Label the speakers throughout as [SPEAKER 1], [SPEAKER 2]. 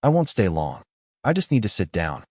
[SPEAKER 1] I won't stay long. I just need to sit down.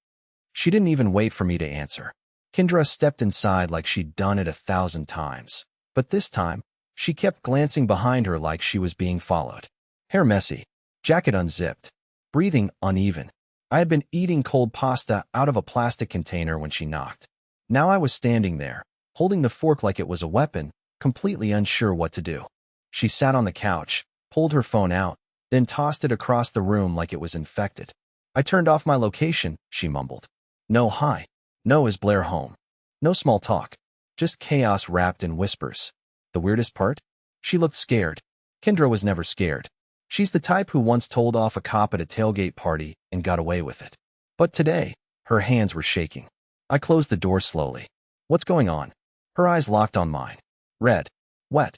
[SPEAKER 1] She didn't even wait for me to answer. Kendra stepped inside like she'd done it 1,000 times. But this time, she kept glancing behind her like she was being followed. Hair messy, jacket unzipped, breathing uneven. I had been eating cold pasta out of a plastic container when she knocked. Now I was standing there, holding the fork like it was a weapon, completely unsure what to do. She sat on the couch, pulled her phone out, then tossed it across the room like it was infected. I turned off my location, she mumbled. No hi. No is Blair home. No small talk. Just chaos wrapped in whispers. The weirdest part? She looked scared. Kendra was never scared. She's the type who once told off a cop at a tailgate party and got away with it. But today, her hands were shaking. I closed the door slowly. What's going on? Her eyes locked on mine. Red. Wet.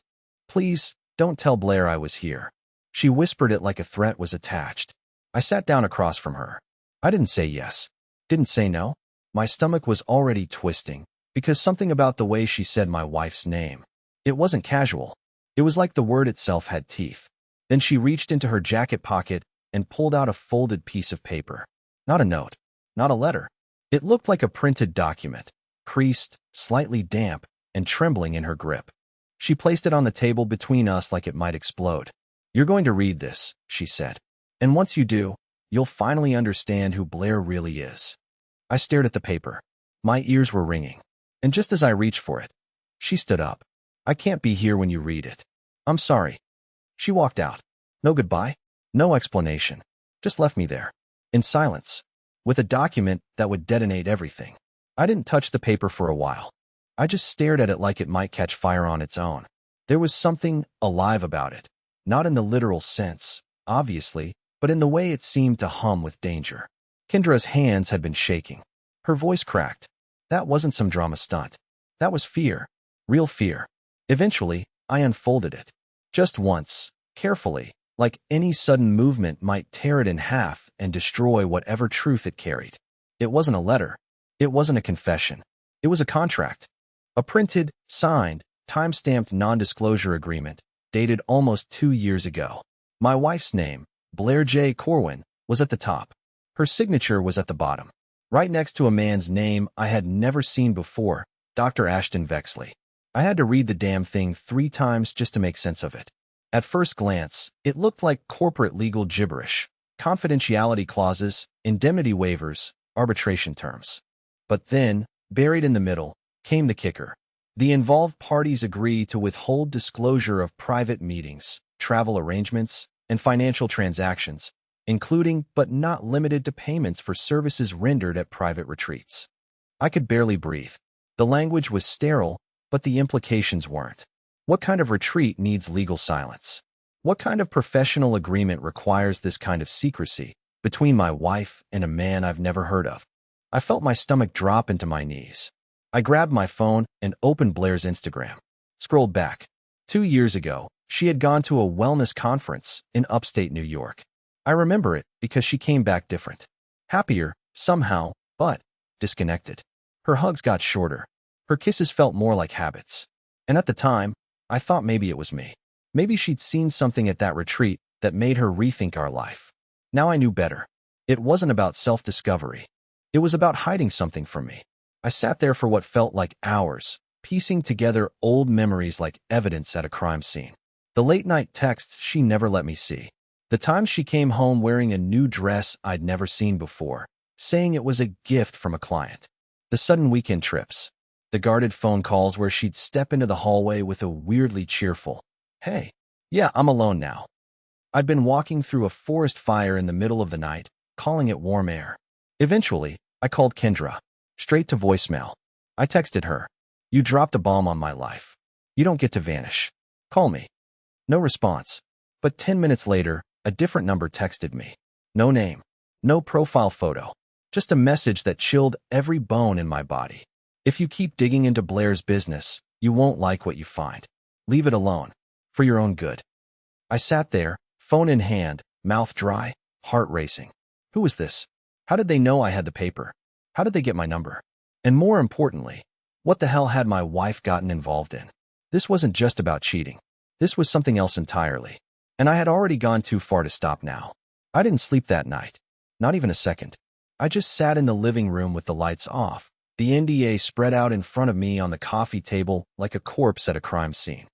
[SPEAKER 1] Please, don't tell Blair I was here. She whispered it like a threat was attached. I sat down across from her. I didn't say yes. Didn't say no. My stomach was already twisting because something about the way she said my wife's name. It wasn't casual. It was like the word itself had teeth. Then she reached into her jacket pocket and pulled out a folded piece of paper. Not a note. Not a letter. It looked like a printed document, creased, slightly damp, and trembling in her grip. She placed it on the table between us like it might explode. You're going to read this, she said. And once you do, you'll finally understand who Blair really is. I stared at the paper. My ears were ringing. And just as I reached for it, she stood up. I can't be here when you read it. I'm sorry. She walked out. No goodbye. No explanation. Just left me there. In silence. With a document that would detonate everything. I didn't touch the paper for a while. I just stared at it like it might catch fire on its own. There was something alive about it. Not in the literal sense, obviously, but in the way it seemed to hum with danger. Kendra's hands had been shaking. Her voice cracked. That wasn't some drama stunt. That was fear. Real fear. Eventually, I unfolded it. Just once, carefully, like any sudden movement might tear it in half and destroy whatever truth it carried. It wasn't a letter. It wasn't a confession. It was a contract. A printed, signed, time-stamped non-disclosure agreement, dated almost 2 years ago. My wife's name, Blair J. Corwin, was at the top. Her signature was at the bottom, right next to a man's name I had never seen before, Dr. Ashton Vexley. I had to read the damn thing 3 times just to make sense of it. At first glance, it looked like corporate legal gibberish, confidentiality clauses, indemnity waivers, arbitration terms. But then, buried in the middle, came the kicker. The involved parties agree to withhold disclosure of private meetings, travel arrangements, and financial transactions, including but not limited to payments for services rendered at private retreats. I could barely breathe. The language was sterile, but the implications weren't. What kind of retreat needs legal silence? What kind of professional agreement requires this kind of secrecy between my wife and a man I've never heard of? I felt my stomach drop into my knees. I grabbed my phone and opened Blair's Instagram. Scrolled back. 2 years ago, she had gone to a wellness conference in upstate New York. I remember it because she came back different. Happier, somehow, but disconnected. Her hugs got shorter. Her kisses felt more like habits. And at the time, I thought maybe it was me. Maybe she'd seen something at that retreat that made her rethink our life. Now I knew better. It wasn't about self-discovery. It was about hiding something from me. I sat there for what felt like hours, piecing together old memories like evidence at a crime scene. The late-night texts she never let me see. The times she came home wearing a new dress I'd never seen before, saying it was a gift from a client. The sudden weekend trips. The guarded phone calls where she'd step into the hallway with a weirdly cheerful, "Hey, yeah, I'm alone now." I'd been walking through a forest fire in the middle of the night, calling it warm air. Eventually, I called Kendra. Straight to voicemail. I texted her. "You dropped a bomb on my life. You don't get to vanish. Call me." No response. But 10 minutes later, a different number texted me. No name. No profile photo. Just a message that chilled every bone in my body. "If you keep digging into Blair's business, you won't like what you find. Leave it alone. For your own good." I sat there, phone in hand, mouth dry, heart racing. Who was this? How did they know I had the paper? How did they get my number? And more importantly, what the hell had my wife gotten involved in? This wasn't just about cheating. This was something else entirely. And I had already gone too far to stop now. I didn't sleep that night. Not even a second. I just sat in the living room with the lights off, the NDA spread out in front of me on the coffee table like a corpse at a crime scene.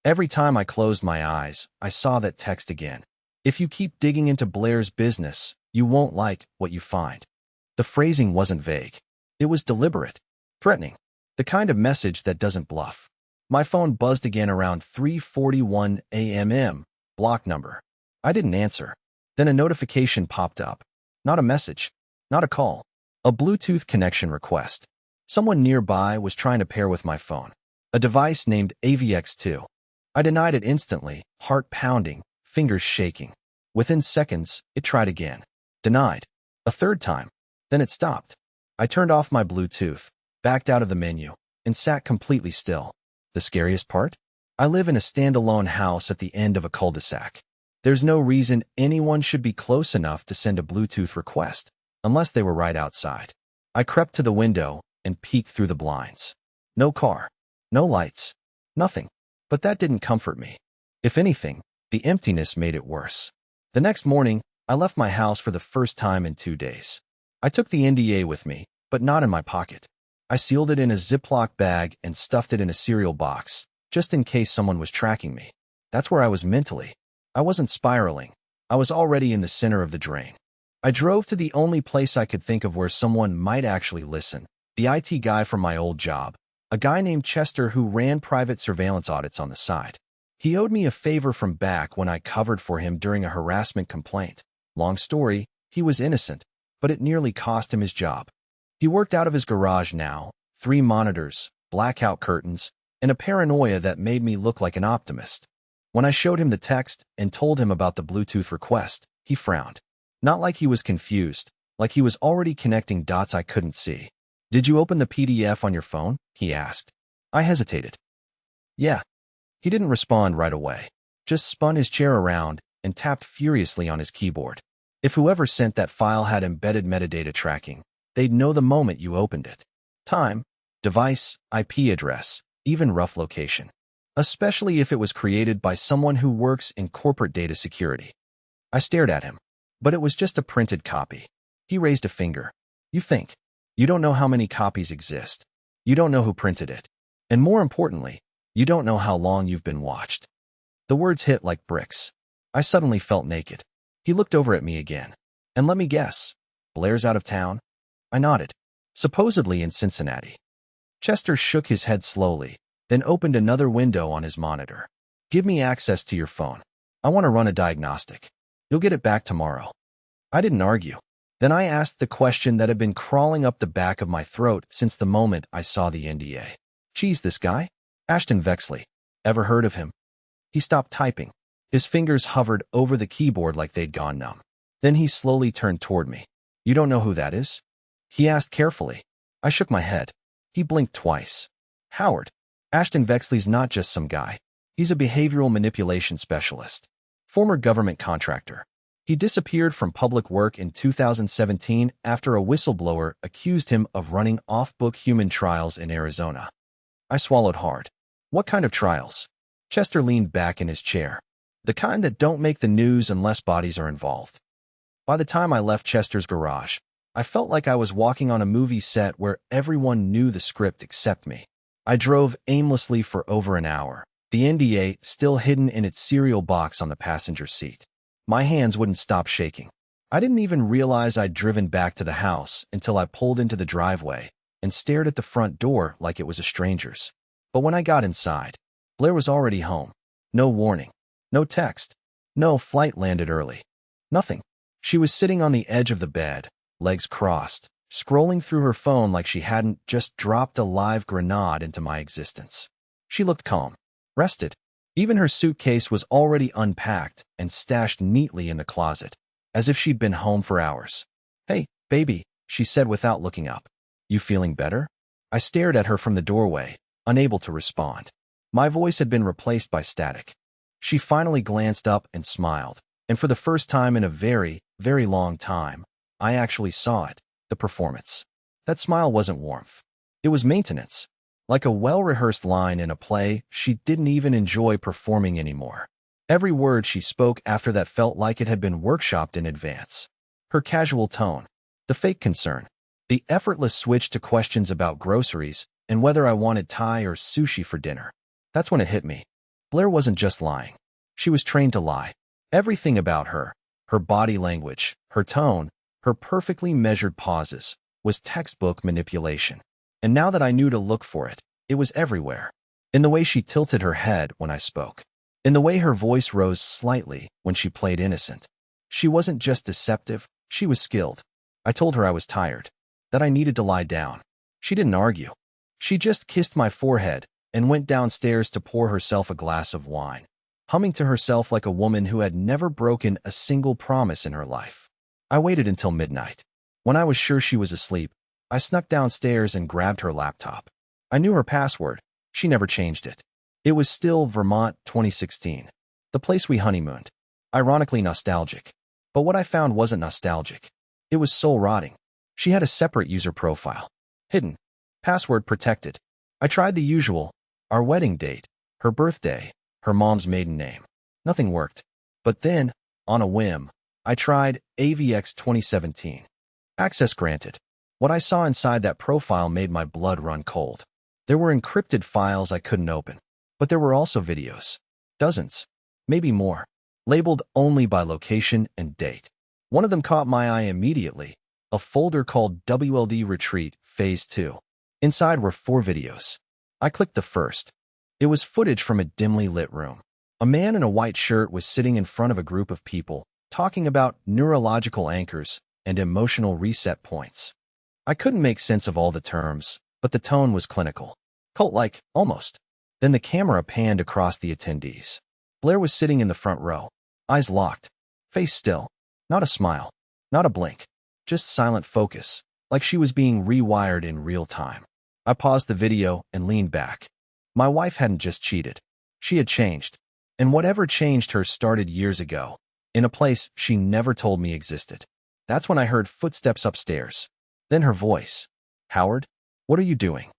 [SPEAKER 1] Every time I closed my eyes, I saw that text again. If you keep digging into Blair's business, you won't like what you find. The phrasing wasn't vague. It was deliberate, threatening, the kind of message that doesn't bluff. My phone buzzed again around 3:41 a.m. Block number. I didn't answer. Then a notification popped up. Not a message. Not a call. A Bluetooth connection request. Someone nearby was trying to pair with my phone. A device named AVX2. I denied it instantly, heart pounding, fingers shaking. Within seconds, it tried again. Denied. A third time. Then it stopped. I turned off my Bluetooth, backed out of the menu, and sat completely still. The scariest part? I live in a standalone house at the end of a cul-de-sac. There's no reason anyone should be close enough to send a Bluetooth request, unless they were right outside. I crept to the window and peeked through the blinds. No car. No lights. Nothing. But that didn't comfort me. If anything, the emptiness made it worse. The next morning, I left my house for the first time in 2 days. I took the NDA with me, but not in my pocket. I sealed it in a Ziploc bag and stuffed it in a cereal box, just in case someone was tracking me. That's where I was mentally. I wasn't spiraling. I was already in the center of the drain. I drove to the only place I could think of where someone might actually listen, the IT guy from my old job, a guy named Chester who ran private surveillance audits on the side. He owed me a favor from back when I covered for him during a harassment complaint. Long story, he was innocent, but it nearly cost him his job. He worked out of his garage now, 3 monitors, blackout curtains, and a paranoia that made me look like an optimist. When I showed him the text and told him about the Bluetooth request, he frowned. Not like he was confused, like he was already connecting dots I couldn't see. "Did you open the PDF on your phone?" he asked. I hesitated. "Yeah." He didn't respond right away, just spun his chair around and tapped furiously on his keyboard. If whoever sent that file had embedded metadata tracking, they'd know the moment you opened it. Time, device, IP address, even rough location. Especially if it was created by someone who works in corporate data security. I stared at him, but it was just a printed copy. He raised a finger. "You think. You don't know how many copies exist. You don't know who printed it. And more importantly, you don't know how long you've been watched." The words hit like bricks. I suddenly felt naked. He looked over at me again. "And let me guess. Blair's out of town?" I nodded. "Supposedly in Cincinnati." Chester shook his head slowly, then opened another window on his monitor. "Give me access to your phone. I want to run a diagnostic. You'll get it back tomorrow." I didn't argue. Then I asked the question that had been crawling up the back of my throat since the moment I saw the NDA. "Geez, this guy? Ashton Vexley. Ever heard of him?" He stopped typing. His fingers hovered over the keyboard like they'd gone numb. Then he slowly turned toward me. "You don't know who that is?" he asked carefully. I shook my head. He blinked twice. "Howard. Ashton Vexley's not just some guy. He's a behavioral manipulation specialist. Former government contractor. He disappeared from public work in 2017 after a whistleblower accused him of running off-book human trials in Arizona." I swallowed hard. "What kind of trials?" Chester leaned back in his chair. "The kind that don't make the news unless bodies are involved." By the time I left Chester's garage, I felt like I was walking on a movie set where everyone knew the script except me. I drove aimlessly for over an hour, the NDA still hidden in its cereal box on the passenger seat. My hands wouldn't stop shaking. I didn't even realize I'd driven back to the house until I pulled into the driveway and stared at the front door like it was a stranger's. But when I got inside, Blair was already home. No warning. No text. No flight landed early. Nothing. She was sitting on the edge of the bed, legs crossed, scrolling through her phone like she hadn't just dropped a live grenade into my existence. She looked calm, rested. Even her suitcase was already unpacked and stashed neatly in the closet, as if she'd been home for hours. "Hey, baby," she said without looking up. "You feeling better?" I stared at her from the doorway, unable to respond. My voice had been replaced by static. She finally glanced up and smiled, and for the first time in a very, very long time, I actually saw it, the performance. That smile wasn't warmth. It was maintenance. Like a well-rehearsed line in a play she didn't even enjoy performing anymore. Every word she spoke after that felt like it had been workshopped in advance. Her casual tone, the fake concern, the effortless switch to questions about groceries and whether I wanted Thai or sushi for dinner. That's when it hit me. Blair wasn't just lying. She was trained to lie. Everything about her, her body language, her tone, her perfectly measured pauses, was textbook manipulation. And now that I knew to look for it, it was everywhere. In the way she tilted her head when I spoke. In the way her voice rose slightly when she played innocent. She wasn't just deceptive, she was skilled. I told her I was tired, that I needed to lie down. She didn't argue. She just kissed my forehead and went downstairs to pour herself a glass of wine, humming to herself like a woman who had never broken a single promise in her life. I waited until midnight. When I was sure she was asleep, I snuck downstairs and grabbed her laptop. I knew her password. She never changed it. It was still Vermont 2016, the place we honeymooned. Ironically nostalgic. But what I found wasn't nostalgic. It was soul-rotting. She had a separate user profile. Hidden. Password protected. I tried the usual. Our wedding date. Her birthday. Her mom's maiden name. Nothing worked. But then, on a whim, I tried AVX 2017. Access granted. What I saw inside that profile made my blood run cold. There were encrypted files I couldn't open. But there were also videos. Dozens. Maybe more. Labeled only by location and date. One of them caught my eye immediately. A folder called WLD Retreat Phase 2. Inside were 4 videos. I clicked the first. It was footage from a dimly lit room. A man in a white shirt was sitting in front of a group of people, talking about neurological anchors and emotional reset points. I couldn't make sense of all the terms, but the tone was clinical. Cult-like, almost. Then the camera panned across the attendees. Blair was sitting in the front row, eyes locked, face still, not a smile, not a blink, just silent focus, like she was being rewired in real time. I paused the video and leaned back. My wife hadn't just cheated. She had changed. And whatever changed her started years ago, in a place she never told me existed. That's when I heard footsteps upstairs. Then her voice. Howard, what are you doing?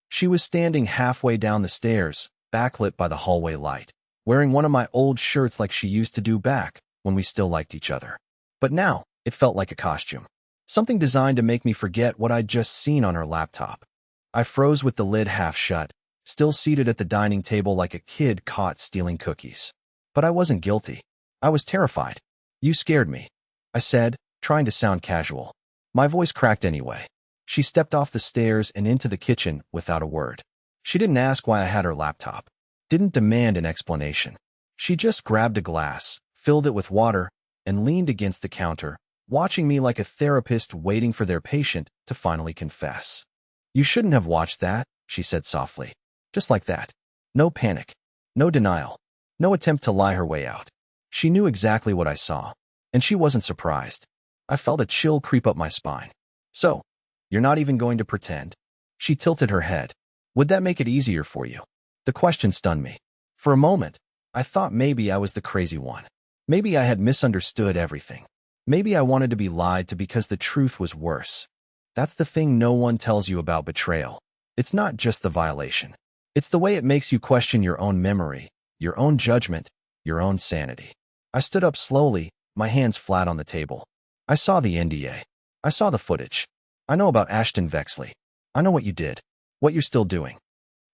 [SPEAKER 1] She was standing halfway down the stairs, backlit by the hallway light, wearing one of my old shirts like she used to do back when we still liked each other. But now, it felt like a costume. Something designed to make me forget what I'd just seen on her laptop. I froze with the lid half shut, still seated at the dining table like a kid caught stealing cookies. But I wasn't guilty. I was terrified. You scared me, I said, trying to sound casual. My voice cracked anyway. She stepped off the stairs and into the kitchen without a word. She didn't ask why I had her laptop. Didn't demand an explanation. She just grabbed a glass, filled it with water, and leaned against the counter, watching me like a therapist waiting for their patient to finally confess. You shouldn't have watched that, she said softly. Just like that. No panic. No denial. No attempt to lie her way out. She knew exactly what I saw, and she wasn't surprised. I felt a chill creep up my spine. So, you're not even going to pretend? She tilted her head. Would that make it easier for you? The question stunned me. For a moment, I thought maybe I was the crazy one. Maybe I had misunderstood everything. Maybe I wanted to be lied to because the truth was worse. That's the thing no one tells you about betrayal. It's not just the violation. It's the way it makes you question your own memory, your own judgment, your own sanity. I stood up slowly, my hands flat on the table. I saw the NDA. I saw the footage. I know about Ashton Vexley. I know what you did. What you're still doing.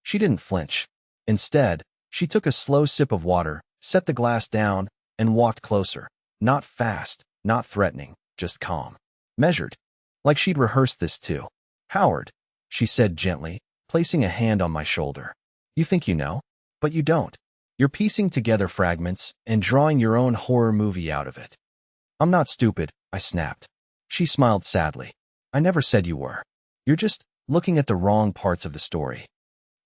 [SPEAKER 1] She didn't flinch. Instead, she took a slow sip of water, set the glass down, and walked closer. Not fast, not threatening, just calm. Measured. Like she'd rehearsed this too. Howard, she said gently, placing a hand on my shoulder. You think you know, but you don't. You're piecing together fragments and drawing your own horror movie out of it. I'm not stupid, I snapped. She smiled sadly. I never said you were. You're just looking at the wrong parts of the story.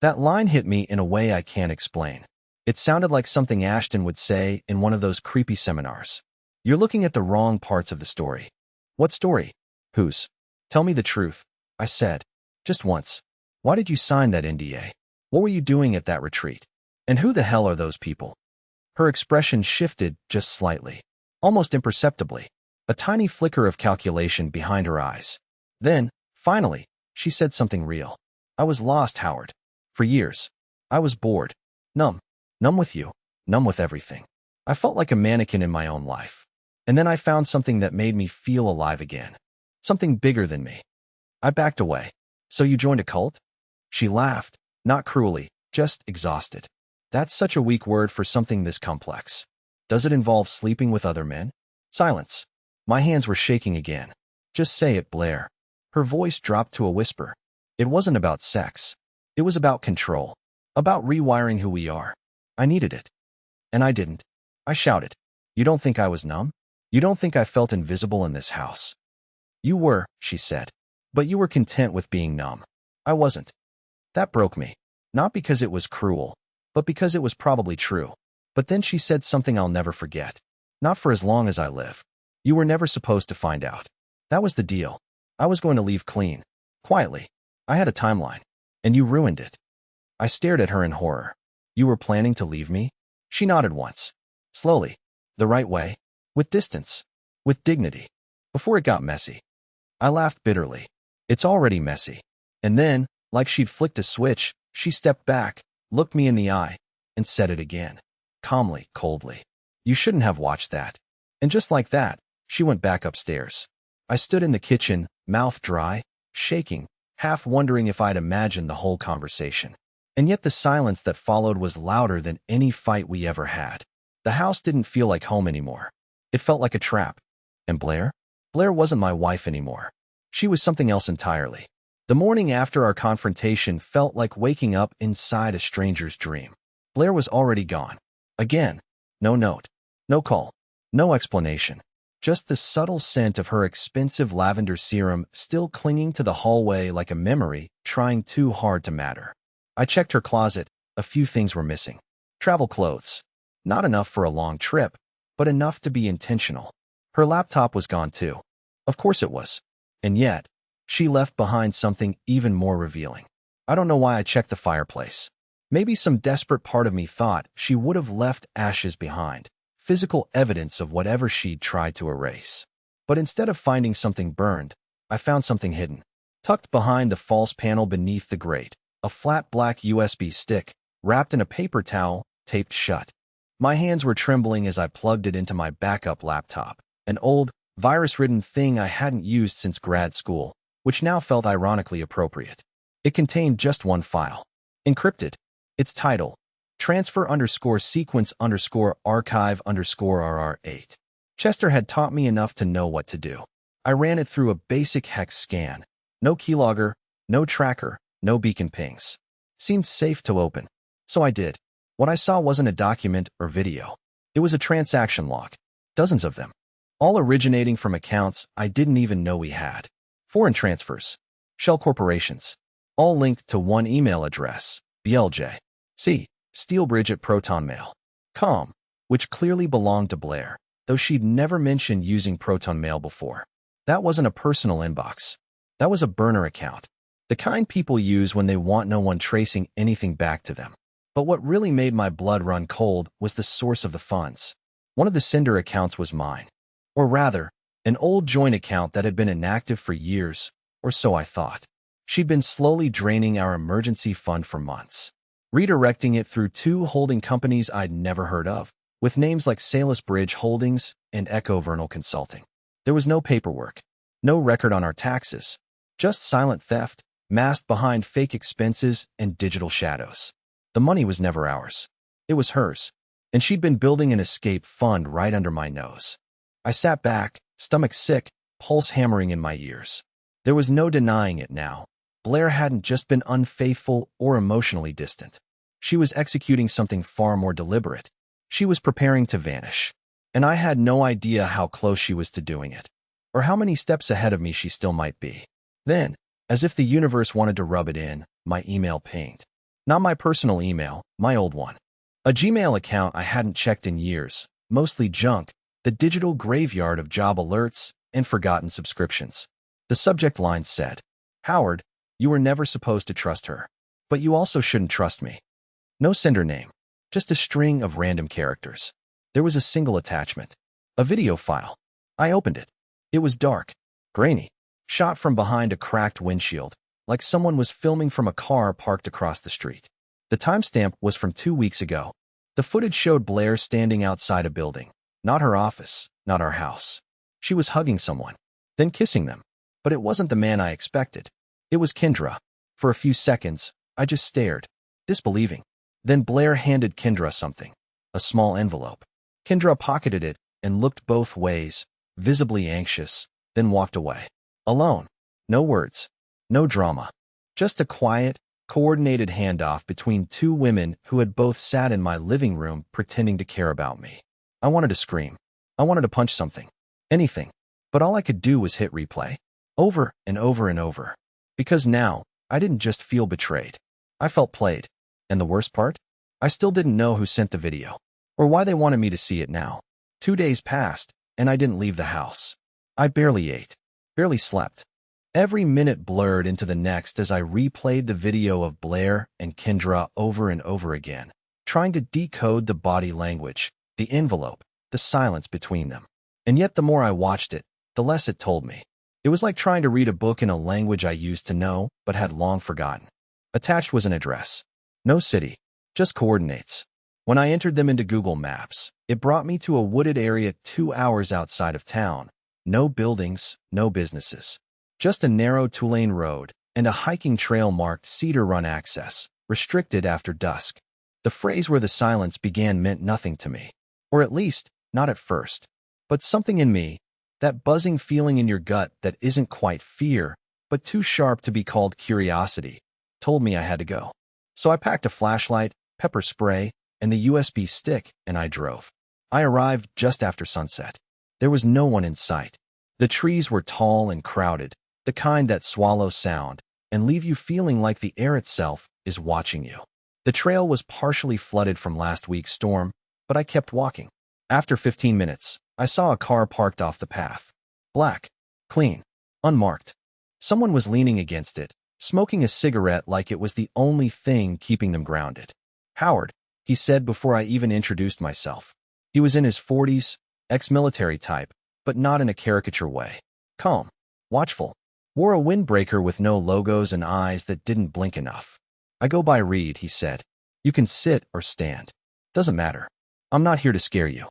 [SPEAKER 1] That line hit me in a way I can't explain. It sounded like something Ashton would say in one of those creepy seminars. You're looking at the wrong parts of the story. What story? Whose? Tell me the truth, I said. Just once. Why did you sign that NDA? What were you doing at that retreat? And who the hell are those people? Her expression shifted just slightly, almost imperceptibly, a tiny flicker of calculation behind her eyes. Then, finally, she said something real. I was lost, Howard. For years. I was bored. Numb. Numb with you. Numb with everything. I felt like a mannequin in my own life. And then I found something that made me feel alive again. Something bigger than me. I backed away. So you joined a cult? She laughed, not cruelly, just exhausted. That's such a weak word for something this complex. Does it involve sleeping with other men? Silence. My hands were shaking again. Just say it, Blair. Her voice dropped to a whisper. It wasn't about sex. It was about control. About rewiring who we are. I needed it. And I didn't. I shouted. You don't think I was numb? You don't think I felt invisible in this house? You were, she said. But you were content with being numb. I wasn't. That broke me. Not because it was cruel, but because it was probably true. But then she said something I'll never forget. Not for as long as I live. You were never supposed to find out. That was the deal. I was going to leave clean. Quietly. I had a timeline. And you ruined it. I stared at her in horror. You were planning to leave me? She nodded once. Slowly. The right way. With distance. With dignity. Before it got messy. I laughed bitterly. It's already messy. And then, like she'd flicked a switch, she stepped back, looked me in the eye, and said it again. Calmly, coldly. You shouldn't have watched that. And just like that, she went back upstairs. I stood in the kitchen, mouth dry, shaking, half wondering if I'd imagined the whole conversation. And yet the silence that followed was louder than any fight we ever had. The house didn't feel like home anymore. It felt like a trap. And Blair? Blair wasn't my wife anymore. She was something else entirely. The morning after our confrontation felt like waking up inside a stranger's dream. Blair was already gone. Again. No note. No call. No explanation. Just the subtle scent of her expensive lavender serum still clinging to the hallway like a memory, trying too hard to matter. I checked her closet. A few things were missing. Travel clothes. Not enough for a long trip, but enough to be intentional. Her laptop was gone too. Of course it was. And yet, she left behind something even more revealing. I don't know why I checked the fireplace. Maybe some desperate part of me thought she would have left ashes behind, physical evidence of whatever she'd tried to erase. But instead of finding something burned, I found something hidden. Tucked behind the false panel beneath the grate, a flat black USB stick, wrapped in a paper towel, taped shut. My hands were trembling as I plugged it into my backup laptop, an old, virus-ridden thing I hadn't used since grad school, which now felt ironically appropriate. It contained just one file. Encrypted. Its title, transfer_sequence_archive_RR8. Chester had taught me enough to know what to do. I ran it through a basic hex scan. No keylogger, no tracker, no beacon pings. Seemed safe to open. So I did. What I saw wasn't a document or video. It was a transaction log. Dozens of them. All originating from accounts I didn't even know we had. Foreign transfers. Shell corporations. All linked to one email address, BLJ. C. Steelbridge at ProtonMail.com, which clearly belonged to Blair, though she'd never mentioned using ProtonMail before. That wasn't a personal inbox. That was a burner account. The kind people use when they want no one tracing anything back to them. But what really made my blood run cold was the source of the funds. One of the sender accounts was mine. Or rather, an old joint account that had been inactive for years, or so I thought. She'd been slowly draining our emergency fund for months, redirecting it through two holding companies I'd never heard of, with names like Salus Bridge Holdings and Echo Vernal Consulting. There was no paperwork, no record on our taxes, just silent theft, masked behind fake expenses and digital shadows. The money was never ours. It was hers, and she'd been building an escape fund right under my nose. I sat back, stomach sick, pulse hammering in my ears. There was no denying it now. Blair hadn't just been unfaithful or emotionally distant. She was executing something far more deliberate. She was preparing to vanish. And I had no idea how close she was to doing it, or how many steps ahead of me she still might be. Then, as if the universe wanted to rub it in, my email pinged. Not my personal email, my old one. A Gmail account I hadn't checked in years, mostly junk, the digital graveyard of job alerts and forgotten subscriptions. The subject line said, Howard, you were never supposed to trust her. But you also shouldn't trust me. No sender name. Just a string of random characters. There was a single attachment. A video file. I opened it. It was dark, grainy, shot from behind a cracked windshield, like someone was filming from a car parked across the street. The timestamp was from 2 weeks ago. The footage showed Blair standing outside a building. Not her office, not our house. She was hugging someone, then kissing them. But it wasn't the man I expected. It was Kendra. For a few seconds, I just stared, disbelieving. Then Blair handed Kendra something, a small envelope. Kendra pocketed it and looked both ways, visibly anxious, then walked away. Alone. No words. No drama. Just a quiet, coordinated handoff between two women who had both sat in my living room pretending to care about me. I wanted to scream. I wanted to punch something. Anything. But all I could do was hit replay. Over and over and over. Because now, I didn't just feel betrayed. I felt played. And the worst part? I still didn't know who sent the video. Or why they wanted me to see it now. 2 days passed, and I didn't leave the house. I barely ate. Barely slept. Every minute blurred into the next as I replayed the video of Blair and Kendra over and over again, trying to decode the body language, the envelope, the silence between them. And yet the more I watched it, the less it told me. It was like trying to read a book in a language I used to know but had long forgotten. Attached was an address. No city, just coordinates. When I entered them into Google Maps, it brought me to a wooded area 2 hours outside of town. No buildings, no businesses. Just a narrow two-lane road and a hiking trail marked Cedar Run access, restricted after dusk. The phrase where the silence began meant nothing to me. Or at least, not at first. But something in me, that buzzing feeling in your gut that isn't quite fear, but too sharp to be called curiosity, told me I had to go. So I packed a flashlight, pepper spray, and the USB stick, and I drove. I arrived just after sunset. There was no one in sight. The trees were tall and crowded, the kind that swallow sound and leave you feeling like the air itself is watching you. The trail was partially flooded from last week's storm, but I kept walking. After 15 minutes, I saw a car parked off the path. Black, clean, unmarked. Someone was leaning against it, smoking a cigarette like it was the only thing keeping them grounded. Howard, he said before I even introduced myself. He was in his 40s, ex-military type, but not in a caricature way. Calm, watchful. Wore a windbreaker with no logos and eyes that didn't blink enough. I go by Reed, he said. You can sit or stand. Doesn't matter. I'm not here to scare you.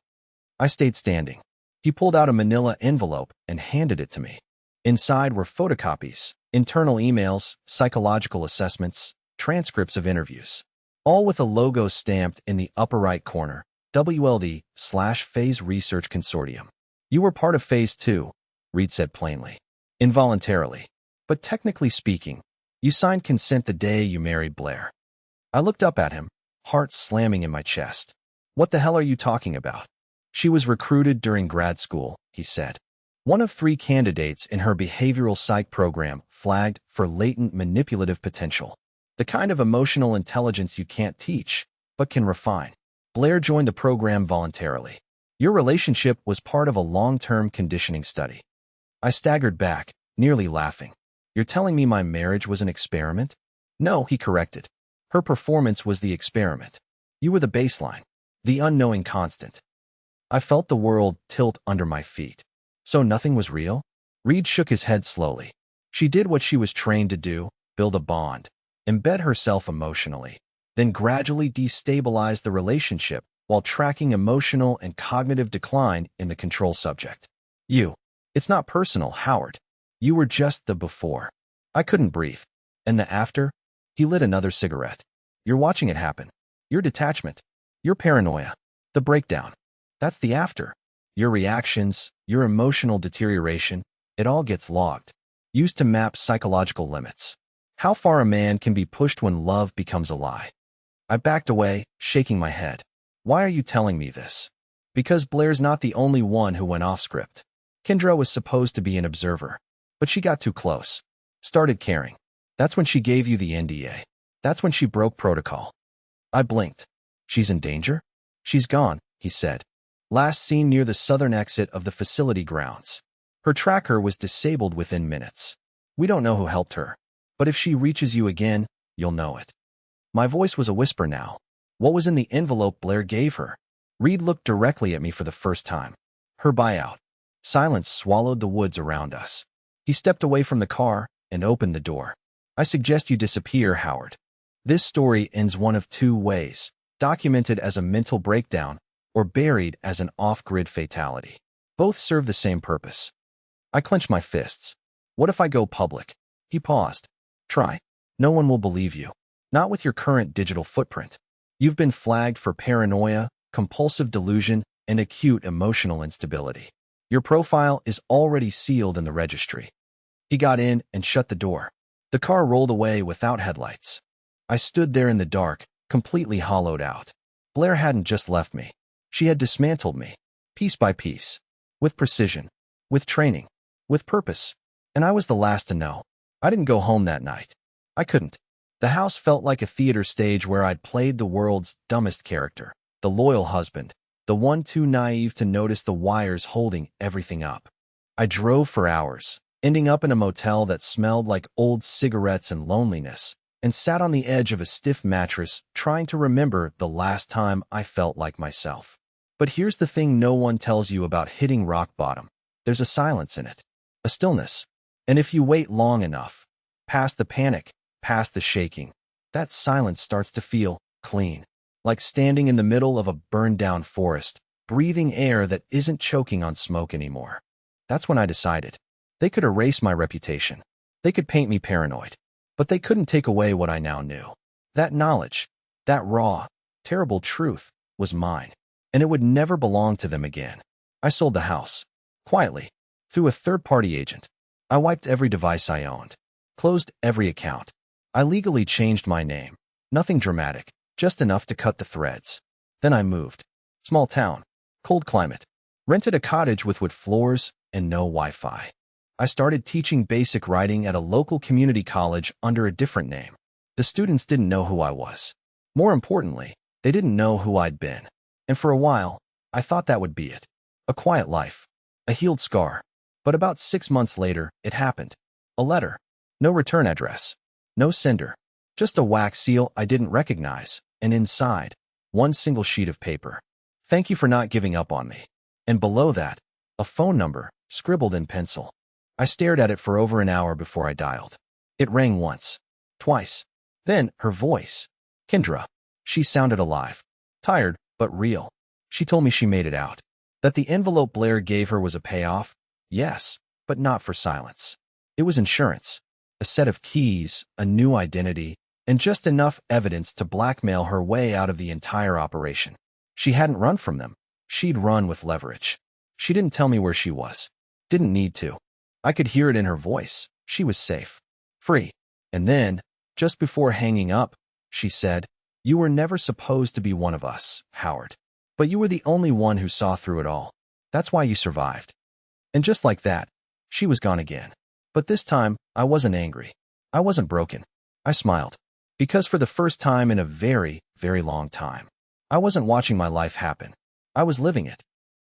[SPEAKER 1] I stayed standing. He pulled out a manila envelope and handed it to me. Inside were photocopies, internal emails, psychological assessments, transcripts of interviews. All with a logo stamped in the upper right corner, WLD/Phase Research Consortium. You were part of Phase 2, Reed said plainly. Involuntarily. But technically speaking, you signed consent the day you married Blair. I looked up at him, heart slamming in my chest. What the hell are you talking about? She was recruited during grad school, he said. One of 3 candidates in her behavioral psych program flagged for latent manipulative potential. The kind of emotional intelligence you can't teach, but can refine. Blair joined the program voluntarily. Your relationship was part of a long-term conditioning study. I staggered back, nearly laughing. You're telling me my marriage was an experiment? No, he corrected. Her performance was the experiment. You were the baseline, the unknowing constant. I felt the world tilt under my feet. So nothing was real? Reed shook his head slowly. She did what she was trained to do, build a bond, embed herself emotionally, then gradually destabilize the relationship while tracking emotional and cognitive decline in the control subject. It's not personal, Howard. You were just the before. I couldn't breathe. And the after? He lit another cigarette. You're watching it happen. Your detachment. Your paranoia. The breakdown. That's the after. Your reactions, your emotional deterioration, it all gets logged. Used to map psychological limits. How far a man can be pushed when love becomes a lie. I backed away, shaking my head. Why are you telling me this? Because Blair's not the only one who went off script. Kendra was supposed to be an observer, but she got too close. Started caring. That's when she gave you the NDA. That's when she broke protocol. I blinked. She's in danger? She's gone, he said. Last seen near the southern exit of the facility grounds. Her tracker was disabled within minutes. We don't know who helped her, but if she reaches you again, you'll know it. My voice was a whisper now. What was in the envelope Blair gave her? Reed looked directly at me for the first time. Her buyout. Silence swallowed the woods around us. He stepped away from the car and opened the door. I suggest you disappear, Howard. This story ends one of 2 ways, documented as a mental breakdown or buried as an off-grid fatality. Both serve the same purpose. I clenched my fists. What if I go public? He paused. Try. No one will believe you. Not with your current digital footprint. You've been flagged for paranoia, compulsive delusion, and acute emotional instability. Your profile is already sealed in the registry. He got in and shut the door. The car rolled away without headlights. I stood there in the dark, completely hollowed out. Blair hadn't just left me. She had dismantled me, piece by piece, with precision, with training, with purpose. And I was the last to know. I didn't go home that night. I couldn't. The house felt like a theater stage where I'd played the world's dumbest character, the loyal husband, the one too naive to notice the wires holding everything up. I drove for hours, ending up in a motel that smelled like old cigarettes and loneliness, and sat on the edge of a stiff mattress trying to remember the last time I felt like myself. But here's the thing no one tells you about hitting rock bottom. There's a silence in it, a stillness. And if you wait long enough, past the panic, past the shaking, that silence starts to feel clean, like standing in the middle of a burned-down forest, breathing air that isn't choking on smoke anymore. That's when I decided. They could erase my reputation. They could paint me paranoid. But they couldn't take away what I now knew. That knowledge, that raw, terrible truth, was mine, and it would never belong to them again. I sold the house, quietly, through a third-party agent. I wiped every device I owned, closed every account. I legally changed my name. Nothing dramatic, just enough to cut the threads. Then I moved. Small town, cold climate. Rented a cottage with wood floors and no Wi-Fi. I started teaching basic writing at a local community college under a different name. The students didn't know who I was. More importantly, they didn't know who I'd been. And for a while, I thought that would be it. A quiet life. A healed scar. But about 6 months later, it happened. A letter. No return address. No sender. Just a wax seal I didn't recognize. And inside, one single sheet of paper. Thank you for not giving up on me. And below that, a phone number, scribbled in pencil. I stared at it for over an hour before I dialed. It rang once. Twice. Then, her voice. Kendra. She sounded alive. Tired, but real. She told me she made it out. That the envelope Blair gave her was a payoff. Yes, but not for silence. It was insurance. A set of keys, a new identity, and just enough evidence to blackmail her way out of the entire operation. She hadn't run from them. She'd run with leverage. She didn't tell me where she was. Didn't need to. I could hear it in her voice. She was safe. Free. And then, just before hanging up, she said, "You were never supposed to be one of us, Howard. But you were the only one who saw through it all. That's why you survived." And just like that, she was gone again. But this time, I wasn't angry. I wasn't broken. I smiled. Because for the first time in a very, very long time, I wasn't watching my life happen. I was living it.